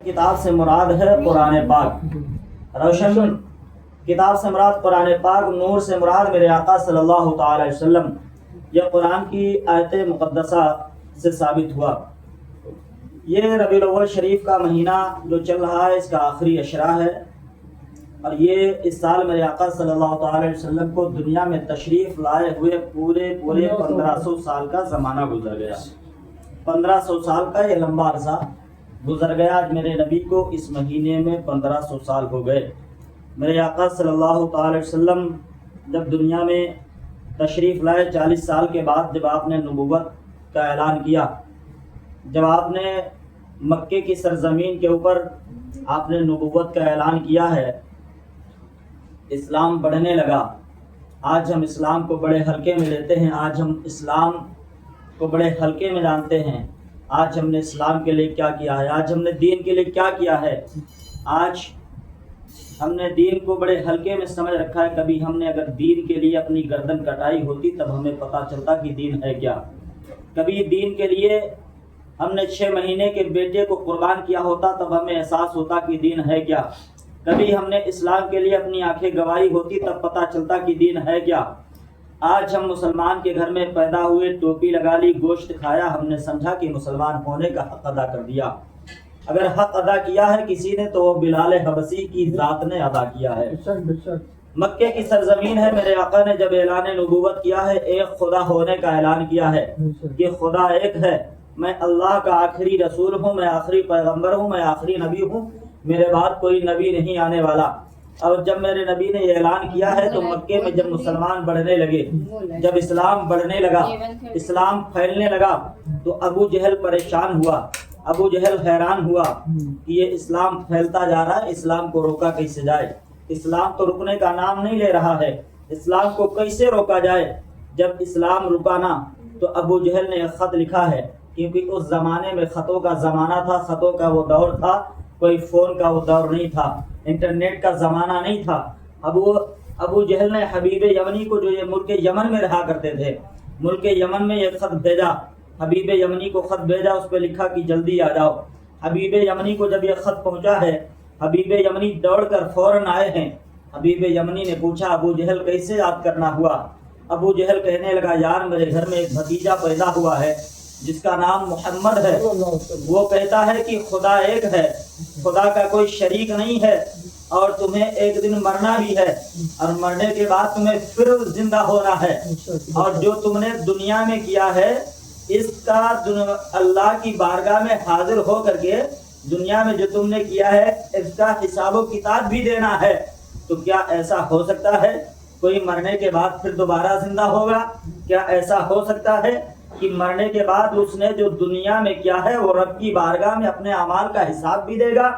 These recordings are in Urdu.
کتاب سے مراد ہے قرآن پاک، روشن کتاب سے مراد قرآن پاک، نور سے مراد میرے آقا صلی اللہ تعالی علیہ وسلم۔ یہ قرآن کی آیت مقدسہ سے ثابت ہوا۔ یہ ربیع الاول شریف کا مہینہ جو چل رہا ہے اس کا آخری عشرہ ہے، اور یہ اس سال میرے آقا صلی اللہ تعالی علیہ وسلم کو دنیا میں تشریف لائے ہوئے پورے 1500 سال کا زمانہ گزر گیا۔ 1500 سال کا یہ لمبا عرصہ گزر گیا۔ آج میرے نبی کو اس مہینے میں 1500 سال ہو گئے۔ میرے آقا صلی اللہ تعالی علیہ وسلم جب دنیا میں تشریف لائے 40 سال کے بعد، جب آپ نے نبوت کا اعلان کیا، جب آپ نے مکے کی سرزمین کے اوپر آپ نے نبوت کا اعلان کیا ہے، اسلام بڑھنے لگا۔ آج ہم اسلام کو بڑے ہلکے میں لیتے ہیں، آج ہم اسلام کو بڑے ہلکے میں جانتے ہیں۔ آج ہم نے اسلام کے لیے کیا کیا ہے، آج ہم نے دین کے لیے کیا کیا ہے، آج ہم نے دین کو بڑے ہلکے میں سمجھ رکھا ہے۔ کبھی ہم نے اگر دین کے لیے اپنی گردن کٹائی ہوتی تب ہمیں پتہ چلتا کہ دین ہے کیا۔ کبھی دین کے لیے ہم نے 6 مہینے کے بیٹے کو قربان کیا ہوتا تب ہمیں احساس ہوتا کہ دین ہے کیا۔ کبھی ہم نے اسلام کے لیے اپنی آنکھیں گواہی ہوتی تب پتہ چلتا کہ دین ہے کیا۔ آج ہم مسلمان کے گھر میں پیدا ہوئے، ٹوپی لگا لی، گوشت کھایا، ہم نے سمجھا کہ مسلمان ہونے کا حق ادا کر دیا۔ اگر حق ادا کیا ہے کسی نے تو وہ بلال حبشی کی ذات نے ادا کیا ہے۔ مکے کی سرزمین ہے، میرے آقا نے جب اعلان نبوت کیا ہے، ایک خدا ہونے کا اعلان کیا ہے کہ خدا ایک ہے، میں اللہ کا آخری رسول ہوں، میں آخری پیغمبر ہوں، میں آخری نبی ہوں، میرے بعد کوئی نبی نہیں آنے والا۔ اور جب میرے نبی نے یہ اعلان کیا ہے تو مکے میں جب مسلمان بڑھنے لگے، جب اسلام بڑھنے لگا، اسلام پھیلنے لگا، تو ابو جہل پریشان ہوا، ابو جہل حیران ہوا کہ یہ اسلام پھیلتا جا رہا ہے، اسلام کو روکا کیسے جائے؟ اسلام تو رکنے کا نام نہیں لے رہا ہے، اسلام کو کیسے روکا جائے؟ جب اسلام رکا نا تو ابو جہل نے ایک خط لکھا ہے، کیونکہ اس زمانے میں خطوں کا زمانہ تھا، خطوں کا وہ دور تھا، کوئی فون کا وہ دور نہیں تھا، انٹرنیٹ کا زمانہ نہیں تھا۔ ابو جہل نے حبیب یمنی کو، جو یہ ملک یمن میں رہا کرتے تھے، ملک یمن میں یہ خط بھیجا، حبیب یمنی کو خط بھیجا، اس پہ لکھا کہ جلدی آ جاؤ۔ حبیب یمنی کو جب یہ خط پہنچا ہے، حبیب یمنی دوڑ کر فوراً آئے ہیں۔ حبیب یمنی نے پوچھا ابو جہل کیسے یاد کرنا ہوا؟ ابو جہل کہنے لگا یار میرے گھر میں ایک بھتیجا پیدا ہوا ہے جس کا نام محمد ہے، وہ کہتا ہے کہ خدا ایک ہے، خدا کا کوئی شریک نہیں ہے، اور تمہیں ایک دن مرنا بھی ہے، اور مرنے کے بعد تمہیں پھر زندہ ہونا ہے، اور جو تم نے دنیا میں کیا ہے اس کا اللہ کی بارگاہ میں حاضر ہو کر کے دنیا میں جو تم نے کیا ہے اس کا حساب و کتاب بھی دینا ہے۔ تو کیا ایسا ہو سکتا ہے کوئی مرنے کے بعد پھر دوبارہ زندہ ہوگا؟ کیا ایسا ہو سکتا ہے کہ مرنے کے بعد اس نے جو دنیا میں کیا ہے وہ رب کی بارگاہ میں اپنے اعمال کا حساب بھی دے گا؟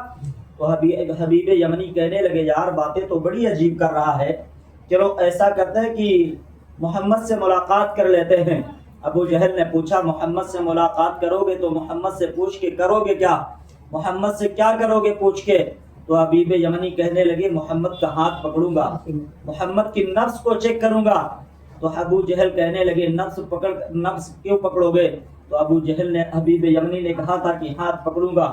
تو حبیب یمنی کہنے لگے یار باتیں تو بڑی عجیب کر رہا ہے، چلو ایسا کرتے ہیں کہ محمد سے ملاقات کر لیتے ہیں۔ ابو جہل نے پوچھا محمد سے ملاقات کرو گے تو محمد سے پوچھ کے کرو گے کیا؟ محمد سے کیا کرو گے پوچھ کے؟ تو حبیب یمنی کہنے لگے محمد کا ہاتھ پکڑوں گا، محمد کی نفس کو چیک کروں گا۔ تو ابو جہل کہنے لگے نفس کیوں پکڑو گے؟ تو ابو جہل نے، حبیب یمنی نے کہا تھا کہ ہاتھ پکڑوں گا،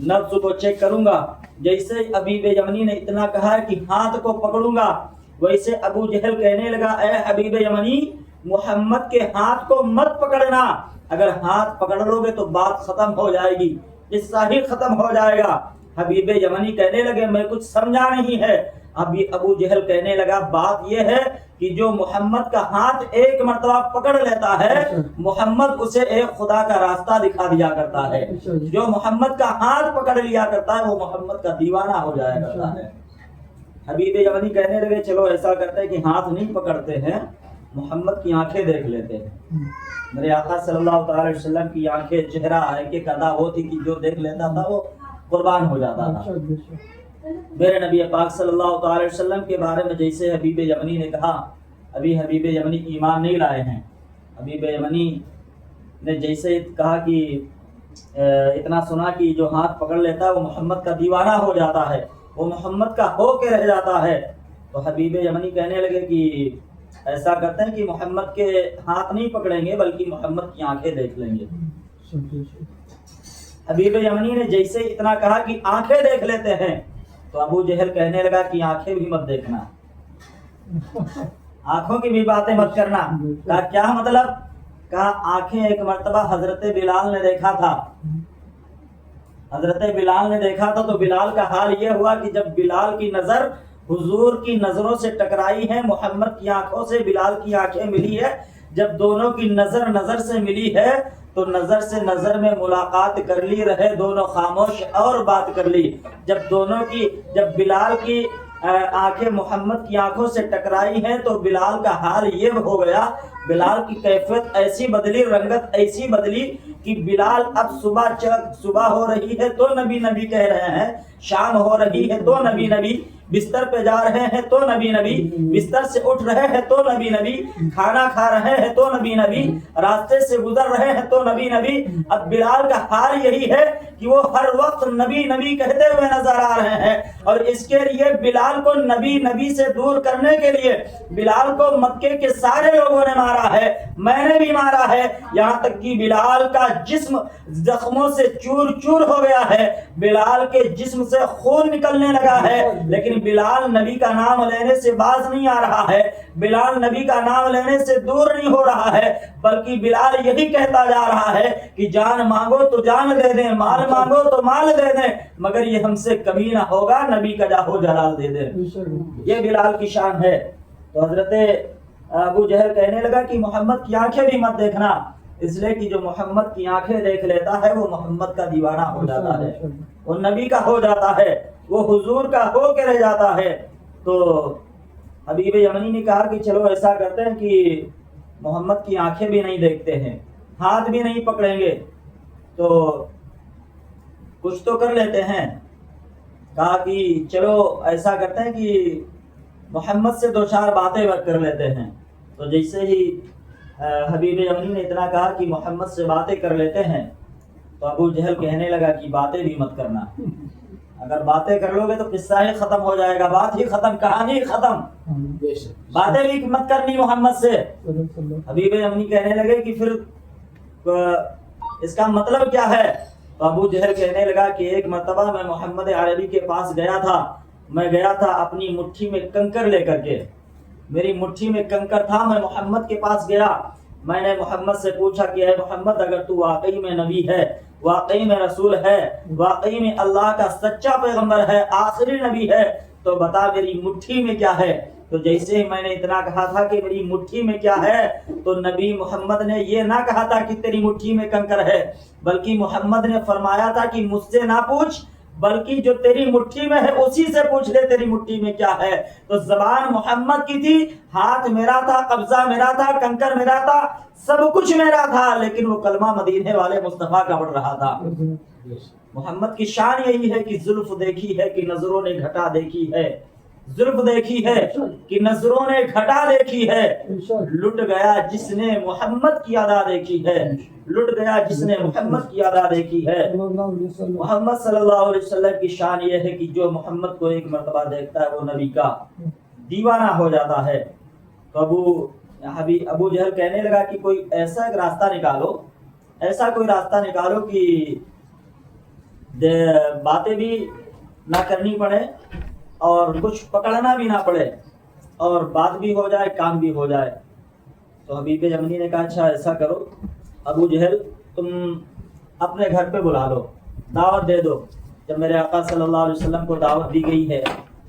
نفس کو چیک کروں گا۔ جیسے حبیب یمنی نے اتنا کہا کہ ہاتھ کو پکڑوں گا، ویسے ابو جہل کہنے لگا اے حبیب یمنی محمد کے ہاتھ کو مت پکڑنا، اگر ہاتھ پکڑ لو گے تو بات ختم ہو جائے گی، قصہ ہی ختم ہو جائے گا۔ حبیب یمنی کہنے لگے میں کچھ سمجھا نہیں ہے۔ ابو جہل کہنے لگا بات یہ ہے کہ جو محمد کا ہاتھ ایک مرتبہ پکڑ لیتا ہے محمد اسے ایک خدا کا راستہ دکھا دیا کرتا ہے، جو محمد کا ہاتھ پکڑ لیا کرتا ہے وہ محمد کا دیوانہ ہو جایا کرتا ہے۔ حبیب یمنی کہنے لگے چلو ایسا کرتے ہیں کہ ہاتھ نہیں پکڑتے ہیں، محمد کی آنکھیں دیکھ لیتے ہیں۔ میرے آقا صلی اللہ تعالی علیہ وسلم کی آنکھیں، چہرہ ایک ادا وہ تھی کہ جو دیکھ لیتا تھا وہ قربان ہو جاتا تھا۔ میرے نبی پاک صلی اللہ تعالی علیہ وسلم کے بارے میں جیسے حبیب یمنی نے کہا، ابھی حبیب یمنی ایمان نہیں لائے ہیں، حبیب یمنی نے جیسے کہا کہ اتنا سنا کہ جو ہاتھ پکڑ لیتا ہے وہ محمد کا دیوانہ ہو جاتا ہے، وہ محمد کا ہو کے رہ جاتا ہے، تو حبیب یمنی کہنے لگے کہ ایسا کرتے ہیں کہ محمد کے ہاتھ نہیں پکڑیں گے بلکہ محمد کی آنکھیں دیکھ لیں گے۔ حبیب یمنی نے جیسے اتنا کہا کہ آنکھیں دیکھ لیتے ہیں تو ابو جہل کہنے لگا کہ آنکھیں بھی مت دیکھنا، آنکھوں کی بھی باتیں مت کرنا۔ کہا کیا مطلب؟ کہا آنکھیں ایک مرتبہ حضرت بلال نے دیکھا تھا، حضرت بلال نے دیکھا تھا تو بلال کا حال یہ ہوا کہ جب بلال کی نظر حضور کی نظروں سے ٹکرائی ہے، محمد کی آنکھوں سے بلال کی آنکھیں ملی ہے، جب دونوں کی نظر نظر سے ملی ہے تو نظر سے نظر میں ملاقات کر لی، رہے دونوں خاموش اور بات کر لی۔ جب بلال کی آنکھیں محمد کی آنکھوں سے ٹکرائی ہیں تو بلال کا حال یہ ہو گیا، بلال کی کیفیت ایسی بدلی، رنگت ایسی بدلی کہ بلال اب صبح ہو رہی ہے تو نبی نبی کہہ رہے ہیں، شام ہو رہی ہے تو نبی نبی، بستر پہ جا رہے ہیں تو نبی نبی، بستر سے اٹھ رہے ہیں تو نبی نبی، کھانا کھا رہے ہیں تو نبی نبی، راستے سے گزر رہے ہیں تو نبی نبی۔ اب بلال کا حال یہی ہے کہ وہ ہر وقت نبی نبی کہتے ہوئے نظر آ رہے ہیں، اور اس کے لیے بلال کو نبی نبی سے دور کرنے کے لیے بلال کو مکے کے سارے لوگوں نے مارا ہے، میں نے بھی مارا ہے، یہاں تک کہ بلال کا جسم زخموں سے چور چور ہو گیا ہے، بلال کے جسم سے خون نکلنے لگا ہے، لیکن بلال نبی کا نام لینے سے باز نہیں آ رہا ہے، بلال نبی کا نام لینے سے دور نہیں ہو رہا ہے، بلکہ بلال یہی کہتا جا رہا ہے کہ جان مانگو تو جان دے دیں، مال مانگو تو مال دے دیں، مگر یہ ہم سے کبھی نہ ہوگا نبی کا جاہو جلال دے دیں۔ یہ بلال کی شان ہے۔ تو حضرت ابو جہل کہنے لگا کہ محمد کی آنکھیں بھی مت دیکھنا، اس لیے کہ جو محمد کی آنکھیں دیکھ لیتا ہے وہ محمد کا دیوانہ ہو جاتا ہے، وہ نبی کا ہو جاتا ہے، وہ حضور کا ہو کے رہ جاتا ہے۔ تو حبیب یمنی نے کہا کہ چلو ایسا کرتے ہیں کہ محمد کی آنکھیں بھی نہیں دیکھتے ہیں، ہاتھ بھی نہیں پکڑیں گے، تو کچھ تو کر لیتے ہیں۔ کہا کہ چلو ایسا کرتے ہیں کہ محمد سے دو چار باتیں کر لیتے ہیں۔ تو جیسے ہی حبیب یمنی نے اتنا کہا کہ محمد سے باتیں کر لیتے ہیں تو ابو جہل کہنے لگا کہ باتیں بھی مت کرنا، اگر باتیں کر لو گے تو قصہ ہی ختم ہو جائے گا، بات ہی ختم، کہانی ختم، باتیں بھی مت کرنی محمد سے۔ حبیب یمنی کہنے لگے کہ پھر اس کا مطلب کیا ہے؟ تو ابو جہل کہنے لگا کہ ایک مرتبہ میں محمد عربی کے پاس گیا تھا، میں گیا تھا اپنی مٹھی میں کنکر لے کر کے، میری مٹھی میں کنکر تھا، میں محمد کے پاس گیا، میں نے محمد سے پوچھا کہ اے محمد اگر تو واقعی میں نبی ہے، واقعی میں رسول ہے، واقعی میں اللہ کا سچا پیغمبر ہے، آخری نبی ہے، تو بتا میری مٹھی میں کیا ہے۔ تو جیسے ہی میں نے اتنا کہا تھا کہ میری مٹھی میں کیا ہے تو نبی محمد نے یہ نہ کہا تھا کہ تیری مٹھی میں کنکر ہے، بلکہ محمد نے فرمایا تھا کہ مجھ سے نہ پوچھ، بلکہ جو تیری مٹھی میں ہے اسی سے پوچھ لے تیری مٹھی میں کیا ہے۔ تو زبان محمد کی تھی، ہاتھ میرا تھا، قبضہ میرا تھا، کنکر میرا تھا، سب کچھ میرا تھا، لیکن وہ کلمہ مدینے والے مصطفیٰ کا پڑھ رہا تھا۔ محمد کی شان یہی ہے کہ زلف دیکھی ہے کہ نظروں نے گھٹا دیکھی ہے، زلف دیکھی ہے کہ نظروں نے گھٹا دیکھی ہے، لٹ گیا جس نے محمد کی ادا دیکھی ہے، لٹ گیا جس نے محمد کی ادا دیکھی ہے۔ محمد صلی اللہ علیہ وسلم کی شان یہ ہے کہ جو محمد کو ایک مرتبہ دیکھتا ہے وہ نبی کا دیوانہ ہو جاتا ہے۔ تو ابو جہل کہنے لگا کہ کوئی ایسا ایک راستہ نکالو، ایسا کوئی راستہ نکالو کہ باتیں بھی نہ کرنی پڑے اور کچھ پکڑنا بھی نہ پڑے اور بات بھی ہو جائے، کام بھی ہو جائے۔ تو حبیب یمنی نے کہا اچھا ایسا کرو ابو جہل، تم اپنے گھر پہ بلا لو، دعوت دے دو۔ جب میرے آقا صلی اللہ علیہ وسلم کو دعوت دی گئی ہے،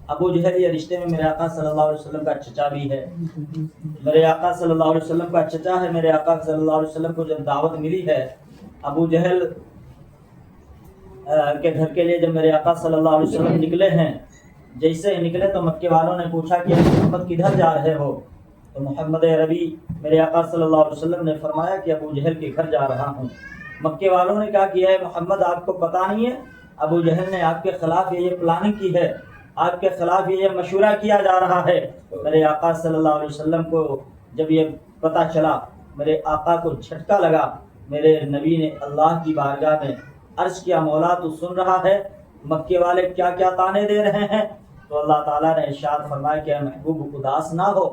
ابو جہل یہ رشتے میں میرے آقا صلی اللہ علیہ وسلم کا چچا بھی ہے، میرے آقا صلی اللہ علیہ وسلم کا چچا ہے، میرے آقا صلی اللہ علیہ وسلم کو جب دعوت ملی ہے ابو جہل کے گھر کے لیے، جب میرے آقا صلی اللہ علیہ وسلم نکلے ہیں، جیسے نکلے تو مکے والوں نے پوچھا کہ محمد کدھر جا رہے ہو؟ تو محمد عربی میرے آقا صلی اللہ علیہ وسلم نے فرمایا کہ ابو جہل کے گھر جا رہا ہوں۔ مکے والوں نے کہا کہ اے محمد آپ کو پتہ نہیں ہے ابو جہل نے آپ کے خلاف یہ پلاننگ کی ہے، آپ کے خلاف یہ مشورہ کیا جا رہا ہے۔ میرے آقا صلی اللہ علیہ وسلم کو جب یہ پتہ چلا، میرے آقا کو جھٹکا لگا، میرے نبی نے اللہ کی بارگاہ میں عرض کیا مولا تو سن رہا ہے مکے والے کیا کیا طعنے دے رہے ہیں؟ تو اللہ تعالیٰ نے ارشاد فرمایا کہ محبوب اداس نہ ہو،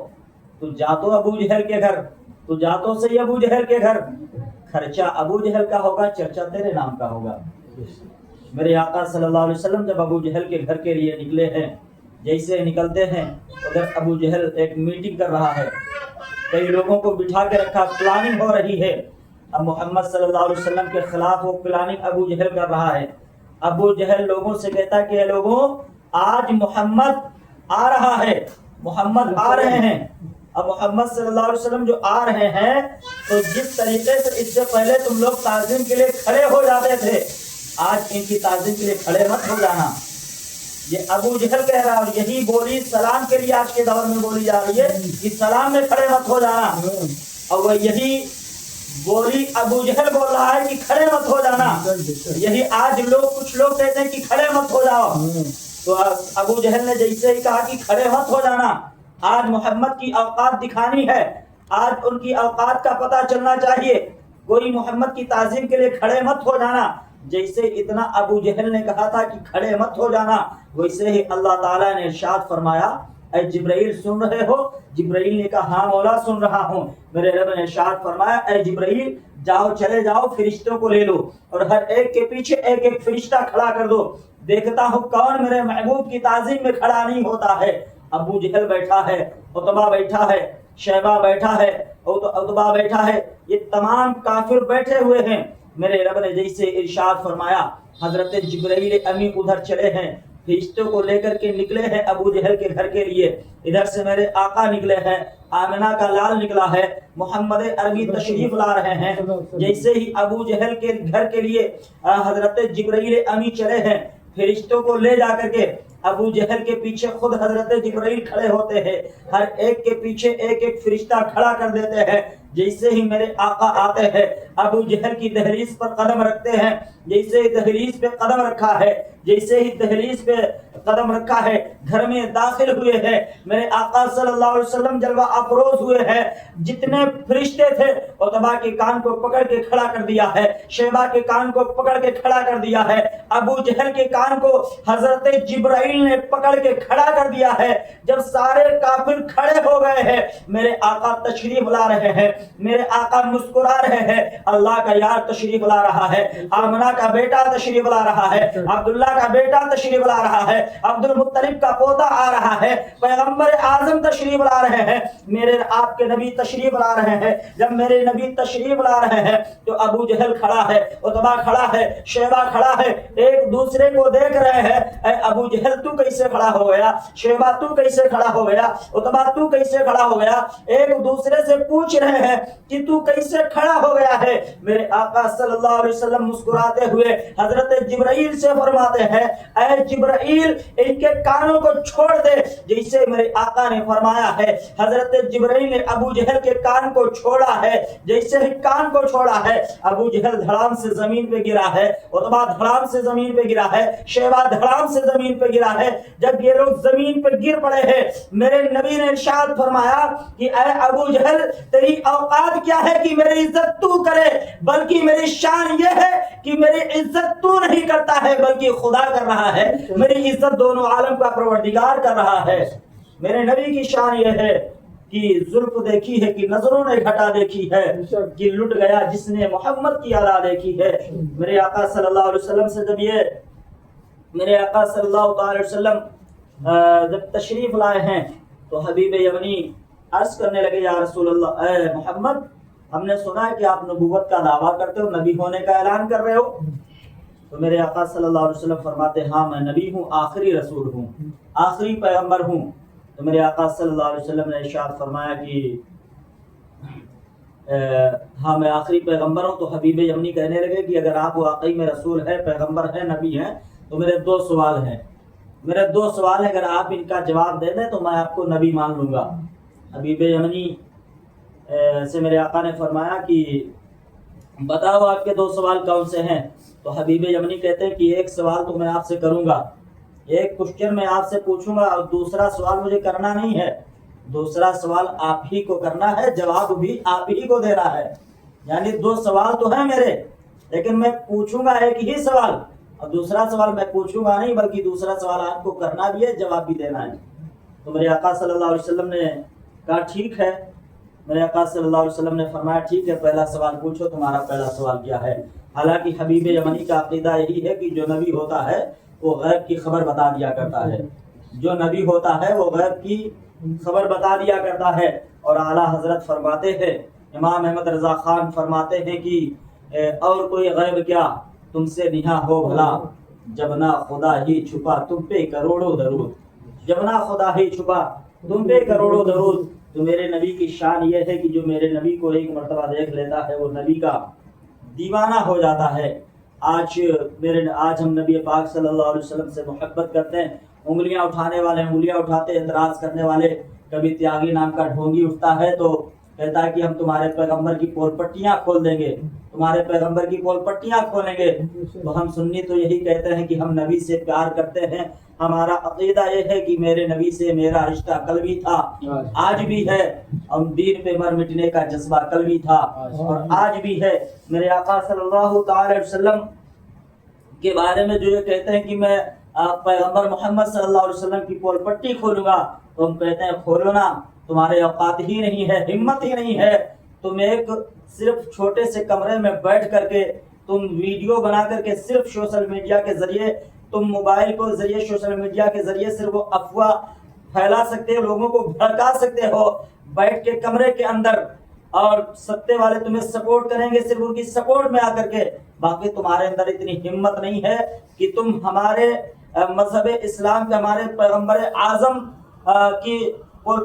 تو جا تو ابو جہل کے گھر، تو جا تو صحیح ابو جہل کے گھر، خرچہ ابو جہل کا ہوگا، چرچا تیرے نام کا ہوگا۔ میرے آقا صلی اللہ علیہ وسلم جب ابو جہل کے گھر کے لیے نکلے ہیں، جیسے نکلتے ہیں ادھر ابو جہل ایک میٹنگ کر رہا ہے، کئی لوگوں کو بٹھا کے رکھا، پلاننگ ہو رہی ہے۔ اب محمد صلی اللہ علیہ وسلم کے خلاف وہ پلاننگ ابو جہل کر رہا ہے۔ ابو جہل لوگوں سے کہتا کہ اے لوگوں، آج محمد آ رہا ہے، محمد آ رہے ہیں۔ اب محمد صلی اللہ علیہ وسلم جو آ رہے ہیں تو جس طریقے سے اس سے پہلے تم لوگ تعظیم کے لیے کھڑے ہو جاتے تھے، آج ان کی تعظیم کے لیے کھڑے مت ہو جانا۔ یہ ابو جہل کہہ رہا ہے، اور یہی بولی سلام کے لیے آج کے دور میں بولی جا رہی ہے کہ سلام میں کھڑے مت ہو جانا، اور وہ یہی بولی ابو جہل بول رہا ہے کہ کھڑے مت ہو جانا۔ یہی آج کچھ لوگ کہتے ہیں کہ کھڑے مت ہو جاؤ، تو ابو جہل نے جیسے ہی کہا کہ کھڑے مت ہو جانا، آج محمد کی اوقات دکھانی ہے، آج ان کی اوقات کا پتہ چلنا چاہیے، کوئی محمد کی تعظیم کے لیے کھڑے مت ہو جانا۔ جیسے اتنا ابو جہل نے کہا تھا کہ کھڑے مت ہو جانا، ویسے ہی اللہ تعالیٰ نے ارشاد فرمایا، اے جبرائیل سن رہے ہو؟ جبرائیل نے کہا ہاں مولا سن رہا ہوں۔ میرے رب نے ارشاد فرمایا، اے جبرائیل جاؤ، چلے جاؤ، فرشتوں کو لے لو اور ہر ایک کے پیچھے ایک ایک فرشتہ کھڑا کر دو، دیکھتا ہوں کون میرے محبوب کی تعظیم میں کھڑا نہیں ہوتا ہے۔ ابو جہل بیٹھا ہے، عتبہ بیٹھا ہے، شیبہ بیٹھا ہے، عتبہ بیٹھا ہے، یہ تمام کافر بیٹھے ہوئے ہیں۔ میرے رب نے جیسے ارشاد فرمایا، حضرت جبرائیل امی ادھر چلے ہیں، فرشتوں کو لے کر کے نکلے ہیں ابو جہل کے گھر کے لیے۔ ادھر سے میرے آقا نکلے ہیں، آمنہ کا لال نکلا ہے، محمد عربی تشریف لا رہے ہیں۔ جیسے ہی ابو جہل کے گھر کے لیے حضرت جبرائیل امی چلے ہیں، فرشتوں کو لے جا کر کے ابو جہل کے پیچھے خود حضرت جبرائیل کھڑے ہوتے ہیں، ہر ایک کے پیچھے ایک ایک فرشتہ کھڑا کر دیتے ہیں۔ جیسے ہی میرے آقا آتے ہیں، ابو جہل کی دہلیز پر قدم رکھتے ہیں، جیسے ہی دہلیز پہ قدم رکھا ہے، جیسے ہی دہلیز پہ قدم رکھا ہے، گھر میں داخل ہوئے ہیں، میرے آقا صلی اللہ علیہ وسلم جلوہ افروز ہوئے ہیں۔ جتنے فرشتے تھے عتبہ کے کان کو پکڑ کے کھڑا کر دیا ہے، شیبہ کے کان کو پکڑ کے کھڑا کر دیا ہے، ابو جہل کے کان کو حضرت جبرائیل نے پکڑ کے کھڑا کر دیا ہے۔ جب سارے کافر کھڑے ہو گئے ہیں، میرے آقا تشریف لا رہے ہیں، میرے آقا مسکرا رہے ہیں، اللہ کا یار تشریف لا رہا ہے، آمنہ کا بیٹا تشریف لا رہا ہے، عبداللہ کا بیٹا تشریف لا رہا ہے، عبد المطلب کا پوتا آ رہا ہے، پیغمبر اعظم تشریف لا رہے ہیں، میرے آپ کے نبی تشریف لا رہے ہیں۔ جب میرے نبی تشریف لا رہے ہیں تو ابو جہل کھڑا ہے، عتبہ کھڑا ہے، شیبہ کھڑا ہے، ایک دوسرے کو دیکھ رہے ہیں، اے ابو جہل تو کیسے کھڑا ہو گیا، شیبہ تو کیسے کھڑا ہو گیا، عتبہ تو کیسے کھڑا ہو گیا، ایک دوسرے سے پوچھ رہے ہیں کہ تو کیسے کھڑا ہو گیا ہے۔ میرے آقا صلی اللہ علیہ وسلم مسکراتے ہوئے حضرت جبرائیل سے فرماتے ہیں، اے جبرائیل ان کے کانوں کو چھوڑ دے۔ جیسے میرے آقا نے فرمایا ہے، حضرت جبرائیل نے ابو جہل کے کان کو چھوڑا ہے، جیسے ہی کان کو چھوڑا ہے، ابو جہل دھڑام سے زمین پہ گرا ہے، عتبہ دھڑام سے زمین پہ گرا ہے، شیبہ دھڑام سے زمین پہ گرا ہے۔ جب یہ لوگ زمین پہ گر پڑے ہیں، میرے نبی نے ارشاد فرمایا کہ اے ابو جہل تیری اوقات کیا ہے کہ میری عزت تو کرے، بلکہ میری شان یہ ہے کہ میری عزت تو نہیں کرتا ہے بلکہ خدا کر رہا ہے، میری عزت دونوں عالم کا پروردگار کر رہا ہے۔ میرے نبی کی شان یہ ہے کہ زلف دیکھی ہے کہ نظروں نے گھٹا دیکھی ہے، کہ لٹ گیا جس نے محمد کی ادا دیکھی ہے۔ میرے آقا صلی اللہ علیہ وسلم سے جب یہ میرے آقا صلی اللہ علیہ وسلم جب تشریف لائے ہیں تو حبیب یمنی عرض کرنے لگے، یا رسول اللہ، اے محمد ہم نے سنا ہے کہ آپ نبوت کا دعویٰ کرتے ہو، نبی ہونے کا اعلان کر رہے ہو۔ تو میرے آقا صلی اللہ علیہ وسلم فرماتے، ہاں میں نبی ہوں، آخری رسول ہوں، آخری پیغمبر ہوں۔ تو میرے آقا صلی اللہ علیہ وسلم نے ارشاد فرمایا کہ ہاں میں آخری پیغمبر ہوں۔ تو حبیب یمنی کہنے لگے کہ اگر آپ واقعی میں رسول ہے، پیغمبر ہے، نبی ہیں، تو میرے دو سوال ہیں، اگر آپ ان کا جواب دے دیں تو میں آپ کو نبی مان لوں گا۔ حبیب یمنی سے میرے آقا نے فرمایا کہ بتاؤ آپ کے دو سوال کون سے ہیں؟ تو حبیب یمنی کہتے ہیں کہ ایک سوال تو میں آپ سے کروں گا، ایک کوشچن میں آپ سے پوچھوں گا، اور دوسرا سوال مجھے کرنا نہیں ہے، دوسرا سوال آپ ہی کو کرنا ہے، جواب بھی آپ ہی کو دینا ہے۔ یعنی دو سوال تو ہیں میرے، لیکن میں پوچھوں گا ایک ہی سوال، اور دوسرا سوال میں پوچھوں گا نہیں بلکہ دوسرا سوال آپ کو کرنا بھی ہے، جواب بھی دینا ہے۔ تو میرے آقا صلی اللہ علیہ وسلم نے کہا ٹھیک ہے۔ میرے آقا صلی اللہ علیہ وسلم نے فرمایا ٹھیک ہے، پہلا سوال پوچھو، تمہارا پہلا سوال کیا ہے؟ حالانکہ حبیب یمنی کا عقیدہ یہی ہے کہ جو نبی ہوتا ہے وہ غیب کی خبر بتا دیا کرتا ہے، جو نبی ہوتا ہے وہ غیب کی خبر بتا دیا کرتا ہے۔ اور اعلیٰ حضرت فرماتے ہیں، امام احمد رضا خان فرماتے ہیں کہ اور کوئی غیب کیا تم سے نہا ہو بھلا، جب نہ خدا ہی چھپا تم پہ کروڑوں درود، جب نہ خدا ہی چھپا تم پہ کروڑوں درود۔ تو میرے نبی کی شان یہ ہے کہ جو میرے نبی کو ایک مرتبہ دیکھ لیتا ہے وہ نبی کا دیوانہ ہو جاتا ہے۔ آج ہم نبی پاک صلی اللہ علیہ وسلم سے محبت کرتے ہیں، انگلیاں اٹھانے والے انگلیاں اٹھاتے، اعتراض کرنے والے، کبھی تیاگی نام کا ڈھونگی اٹھتا ہے تو کہتا ہے کہ ہم تمہارے پیغمبر کی پول پٹیاں کھول دیں گے، تمہارے پیغمبر کی پول پٹیاں کھولیں گے۔ تو ہم سنی تو یہی کہتے ہیں کہ ہم نبی سے پیار کرتے ہیں، ہمارا عقیدہ یہ ہے کہ میرے نبی سے میرا رشتہ قلبی تھا، آج بھی ہے، ہم دین پہ مر مٹنے کا جذبہ قلبی تھا اور آج بھی ہے۔ میرے آقا صلی اللہ تعالی علیہ وسلم کے بارے میں جو یہ کہتے ہیں کہ میں پیغمبر محمد صلی اللہ علیہ وسلم کی پول پٹی کھولوں گا، تو ہم کہتے ہیں کھولو نا، تمہارے اوقات ہی نہیں ہے، ہمت ہی نہیں ہے، تم ایک صرف چھوٹے سے کمرے میں بیٹھ کر کے تم ویڈیو بنا کر کے صرف سوشل میڈیا کے ذریعے، تم موبائل کو ذریعے سوشل میڈیا کے ذریعے صرف وہ افواہ پھیلا سکتے ہو، لوگوں کو بھڑکا سکتے ہو بیٹھ کے کمرے کے اندر، اور ستے والے تمہیں سپورٹ کریں گے صرف ان کی سپورٹ میں آ کر کے، باقی تمہارے اندر اتنی ہمت نہیں ہے کہ تم ہمارے مذہب اسلام کے، ہمارے پیغمبر اعظم کی پول